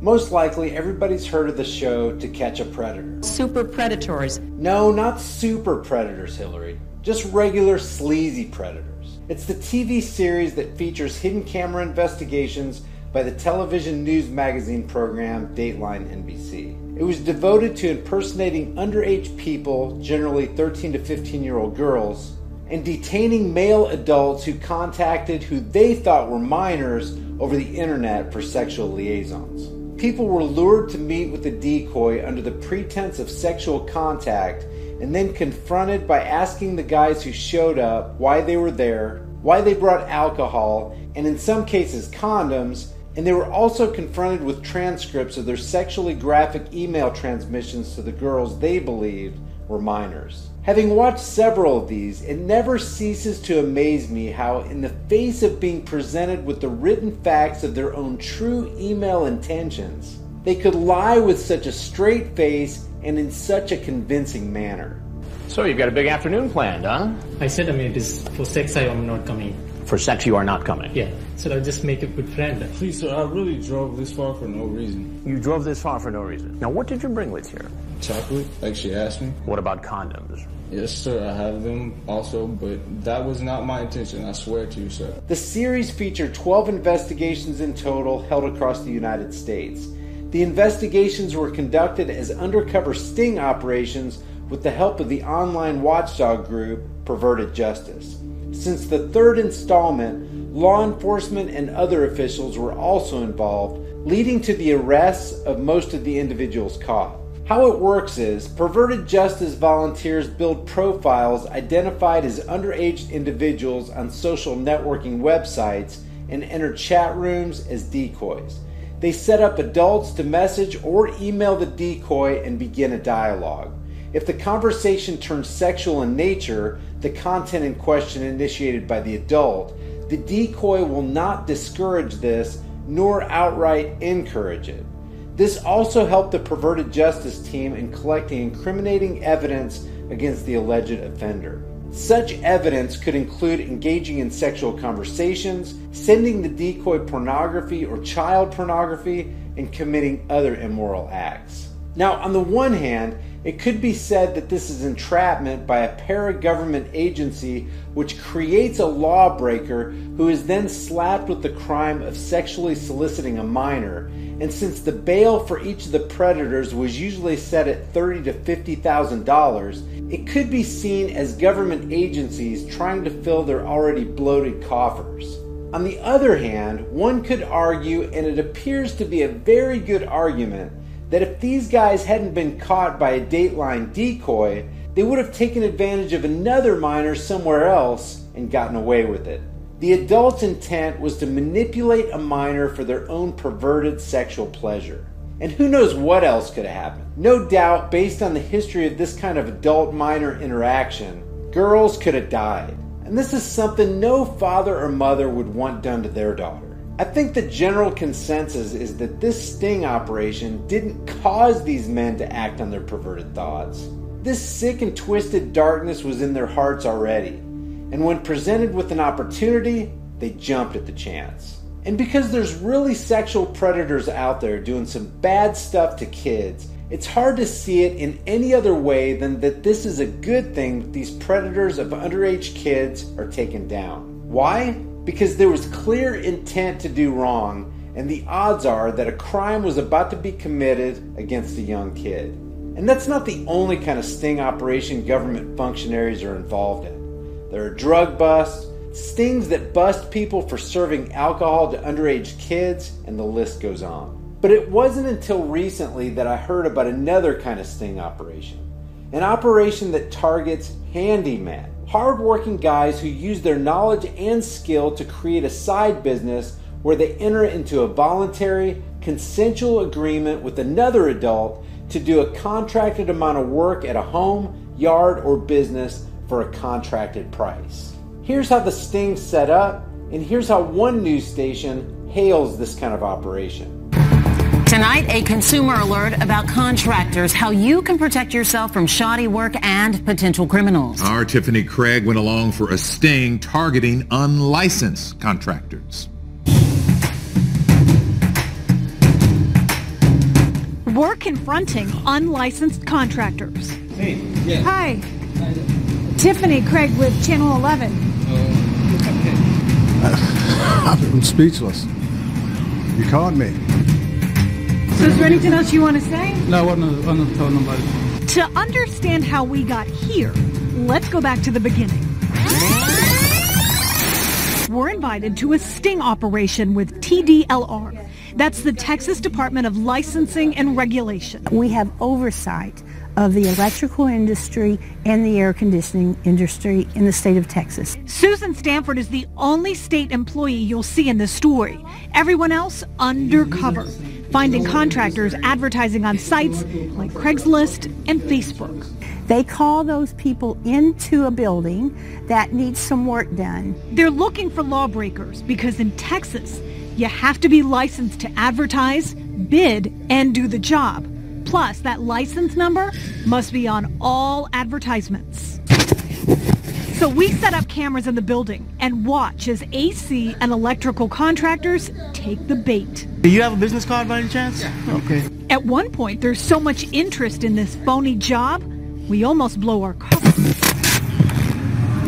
Most likely, everybody's heard of the show To Catch a Predator. Super predators. No, not super predators, Hillary. Just regular sleazy predators. It's the TV series that features hidden camera investigations by the television news magazine program Dateline NBC. It was devoted to impersonating underage people, generally 13 to 15-year-old girls, and detaining male adults who contacted who they thought were minors over the internet for sexual liaisons. People were lured to meet with the decoy under the pretense of sexual contact and then confronted by asking the guys who showed up why they were there, why they brought alcohol, and in some cases condoms, and they were also confronted with transcripts of their sexually graphic email transmissions to the girls they believed were minors. Having watched several of these, it never ceases to amaze me how, in the face of being presented with the written facts of their own true email intentions, they could lie with such a straight face and in such a convincing manner. So you've got a big afternoon planned, huh? I said, it is for sex, I am not coming. For sex, you are not coming? Yeah, so I'll just make a good friend. Please, sir, I really drove this far for no reason. You drove this far for no reason. Now, what did you bring with you? Chocolate, like she asked me. What about condoms? Yes, sir, I have them also, but that was not my intention, I swear to you, sir. The series featured 12 investigations in total held across the United States. The investigations were conducted as undercover sting operations with the help of the online watchdog group Perverted Justice. Since the third installment, law enforcement and other officials were also involved, leading to the arrests of most of the individuals caught. How it works is, Perverted Justice volunteers build profiles identified as underage individuals on social networking websites and enter chat rooms as decoys. They set up adults to message or email the decoy and begin a dialogue. If the conversation turns sexual in nature, the content in question initiated by the adult, the decoy will not discourage this nor outright encourage it. This also helped the Perverted Justice team in collecting incriminating evidence against the alleged offender. Such evidence could include engaging in sexual conversations, sending the decoy pornography or child pornography, and committing other immoral acts. Now, on the one hand, it could be said that this is entrapment by a para-government agency which creates a lawbreaker who is then slapped with the crime of sexually soliciting a minor. And since the bail for each of the predators was usually set at $30,000 to $50,000, it could be seen as government agencies trying to fill their already bloated coffers. On the other hand, one could argue, and it appears to be a very good argument, that if these guys hadn't been caught by a Dateline decoy, they would have taken advantage of another minor somewhere else and gotten away with it. The adult's intent was to manipulate a minor for their own perverted sexual pleasure. And who knows what else could have happened. No doubt, based on the history of this kind of adult-minor interaction, girls could have died. And this is something no father or mother would want done to their daughter. I think the general consensus is that this sting operation didn't cause these men to act on their perverted thoughts. This sick and twisted darkness was in their hearts already, and when presented with an opportunity, they jumped at the chance. And because there's really sexual predators out there doing some bad stuff to kids, it's hard to see it in any other way than that this is a good thing that these predators of underage kids are taken down. Why? Because there was clear intent to do wrong, and the odds are that a crime was about to be committed against a young kid. And that's not the only kind of sting operation government functionaries are involved in. There are drug busts, stings that bust people for serving alcohol to underage kids, and the list goes on. But it wasn't until recently that I heard about another kind of sting operation. An operation that targets handymen. Hard-working guys who use their knowledge and skill to create a side business where they enter into a voluntary, consensual agreement with another adult to do a contracted amount of work at a home, yard, or business for a contracted price. Here's how the sting's set up, and here's how one news station hails this kind of operation. Tonight, a consumer alert about contractors, how you can protect yourself from shoddy work and potential criminals. Our Tiffany Craig went along for a sting targeting unlicensed contractors. We're confronting unlicensed contractors. Hey, yeah. Hi. Tiffany Craig with Channel 11. I'm speechless. You caught me. So is there anything else you want to say? No, I'm not telling nobody. To understand how we got here, let's go back to the beginning. We're invited to a sting operation with TDLR. That's the Texas Department of Licensing and Regulation. We have oversight of the electrical industry and the air conditioning industry in the state of Texas. Susan Stanford is the only state employee you'll see in this story. Everyone else undercover, finding contractors advertising on sites like Craigslist and Facebook. They call those people into a building that needs some work done. They're looking for lawbreakers because in Texas, you have to be licensed to advertise, bid, and do the job. Plus, that license number must be on all advertisements. So we set up cameras in the building and watch as AC and electrical contractors take the bait. Do you have a business card by any chance? Yeah. Okay. At one point, there's so much interest in this phony job, we almost blow our cover.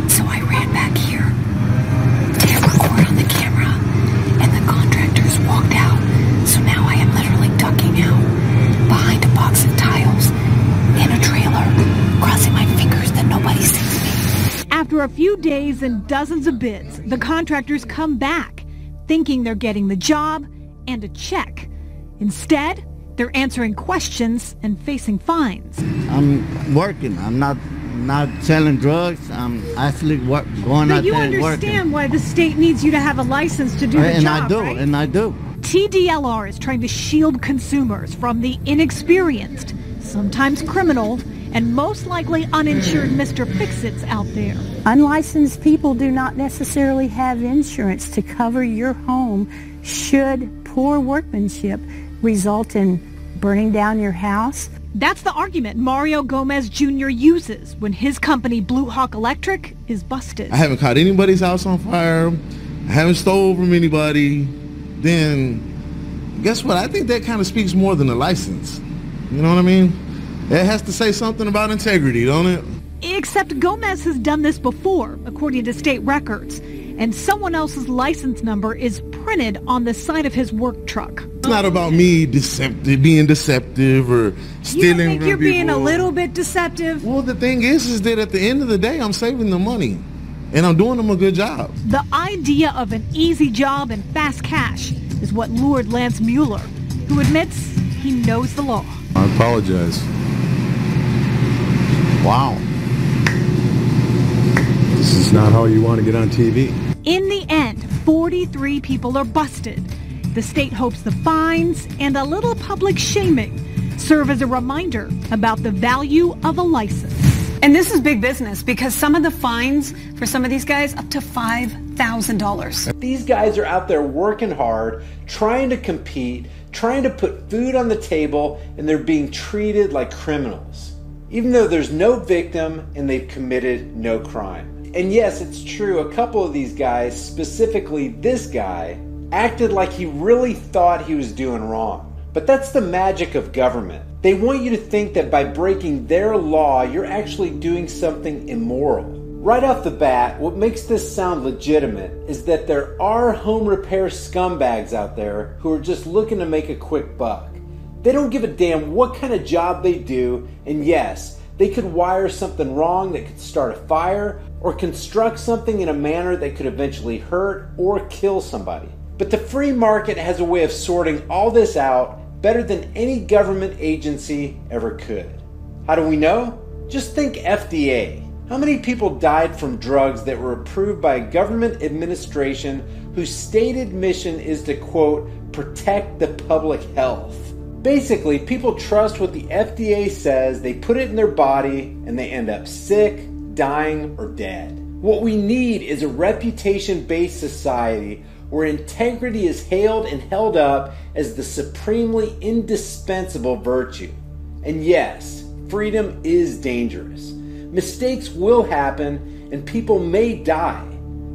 So I ran back here to hit record on the camera, and the contractors walked out. So now I am literally ducking out behind a box of tiles in a trailer, crossing my fingers that nobody sees me. After a few days and dozens of bids, the contractors come back, thinking they're getting the job and a check. Instead, they're answering questions and facing fines. I'm working. I'm not selling drugs. I'm actually going out there and working. But you understand why the state needs you to have a license to do the job, right? And I do. TDLR is trying to shield consumers from the inexperienced, sometimes criminal, and most likely uninsured Mr. Fix-Its out there. Unlicensed people do not necessarily have insurance to cover your home should poor workmanship result in burning down your house. That's the argument Mario Gomez Jr. uses when his company Blue Hawk Electric is busted. I haven't caught anybody's house on fire. I haven't stole from anybody. Then guess what? I think that kind of speaks more than a license. You know what I mean? It has to say something about integrity, don't it? Except Gomez has done this before, according to state records, and someone else's license number is printed on the side of his work truck. It's not about me being deceptive or stealing. You don't think you're being a people. little bit deceptive? Well, the thing is that at the end of the day, I'm saving them money, and I'm doing them a good job. The idea of an easy job and fast cash is what lured Lance Mueller, who admits he knows the law. I apologize. Wow. This is not how you want to get on TV. In the end, 43 people are busted. The state hopes the fines and a little public shaming serve as a reminder about the value of a license. And this is big business because some of the fines for some of these guys up to $5,000. These guys are out there working hard, trying to compete, trying to put food on the table, and they're being treated like criminals, even though there's no victim and they've committed no crime. And yes, it's true, a couple of these guys, specifically this guy, acted like he really thought he was doing wrong. But that's the magic of government. They want you to think that by breaking their law, you're actually doing something immoral. Right off the bat, what makes this sound legitimate is that there are home repair scumbags out there who are just looking to make a quick buck. They don't give a damn what kind of job they do, and yes, they could wire something wrong that could start a fire or construct something in a manner that could eventually hurt or kill somebody. But the free market has a way of sorting all this out better than any government agency ever could. How do we know? Just think FDA. How many people died from drugs that were approved by a government administration whose stated mission is to, quote, protect the public health? Basically, people trust what the FDA says, they put it in their body, and they end up sick, dying, or dead. What we need is a reputation-based society where integrity is hailed and held up as the supremely indispensable virtue. And yes, freedom is dangerous. Mistakes will happen and people may die.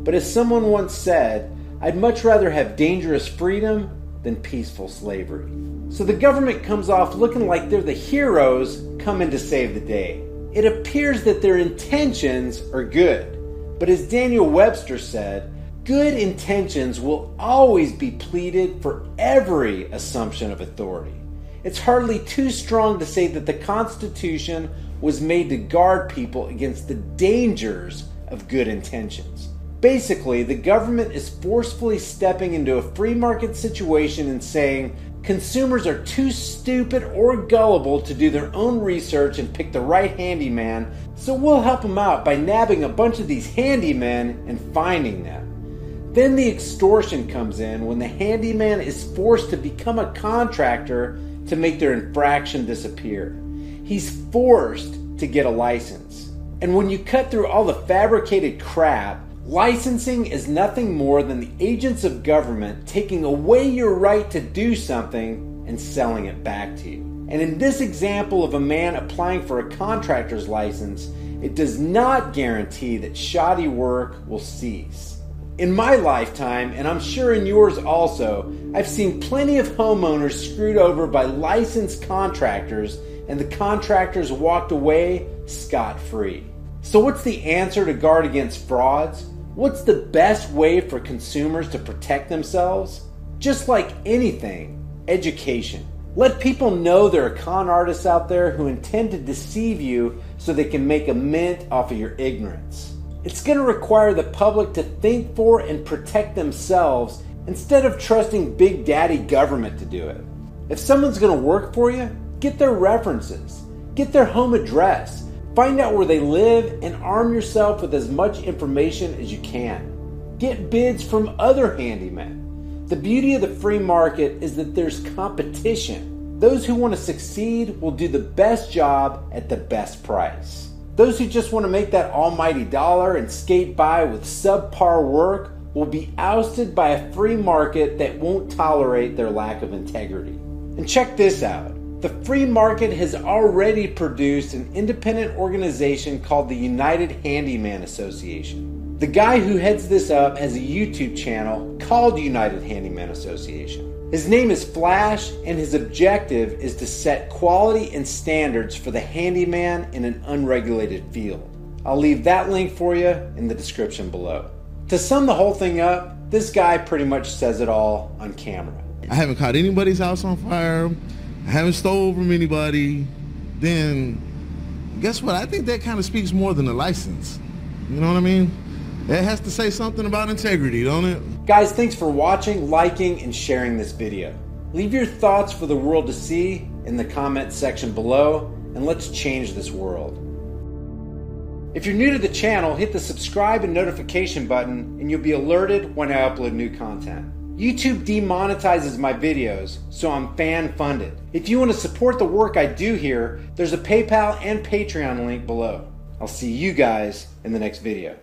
But as someone once said, I'd much rather have dangerous freedom than peaceful slavery. So the government comes off looking like they're the heroes coming to save the day. It appears that their intentions are good. But as Daniel Webster said, good intentions will always be pleaded for every assumption of authority. It's hardly too strong to say that the Constitution was made to guard people against the dangers of good intentions. Basically, the government is forcefully stepping into a free market situation and saying consumers are too stupid or gullible to do their own research and pick the right handyman, so we'll help them out by nabbing a bunch of these handymen and finding them. Then the extortion comes in when the handyman is forced to become a contractor to make their infraction disappear. He's forced to get a license. And when you cut through all the fabricated crap, licensing is nothing more than the agents of government taking away your right to do something and selling it back to you. And in this example of a man applying for a contractor's license, it does not guarantee that shoddy work will cease. In my lifetime, and I'm sure in yours also, I've seen plenty of homeowners screwed over by licensed contractors, and the contractors walked away scot-free. So what's the answer to guard against frauds? What's the best way for consumers to protect themselves? Just like anything, education. Let people know there are con artists out there who intend to deceive you so they can make a mint off of your ignorance. It's going to require the public to think for and protect themselves instead of trusting Big Daddy government to do it. If someone's going to work for you, get their references, get their home address, find out where they live, and arm yourself with as much information as you can. Get bids from other handymen. The beauty of the free market is that there's competition. Those who want to succeed will do the best job at the best price. Those who just want to make that almighty dollar and skate by with subpar work will be ousted by a free market that won't tolerate their lack of integrity. And check this out. The free market has already produced an independent organization called the United Handyman Association. The guy who heads this up has a YouTube channel called United Handyman Association. His name is Flash, and his objective is to set quality and standards for the handyman in an unregulated field. I'll leave that link for you in the description below. To sum the whole thing up, this guy pretty much says it all on camera. I haven't caught anybody's house on fire. I haven't stolen from anybody. Then guess what? I think that kind of speaks more than a license. You know what I mean? It has to say something about integrity, don't it? Guys, thanks for watching, liking, and sharing this video. Leave your thoughts for the world to see in the comment section below, and let's change this world. If you're new to the channel, hit the subscribe and notification button, and you'll be alerted when I upload new content. YouTube demonetizes my videos, so I'm fan funded. If you want to support the work I do here, there's a PayPal and Patreon link below. I'll see you guys in the next video.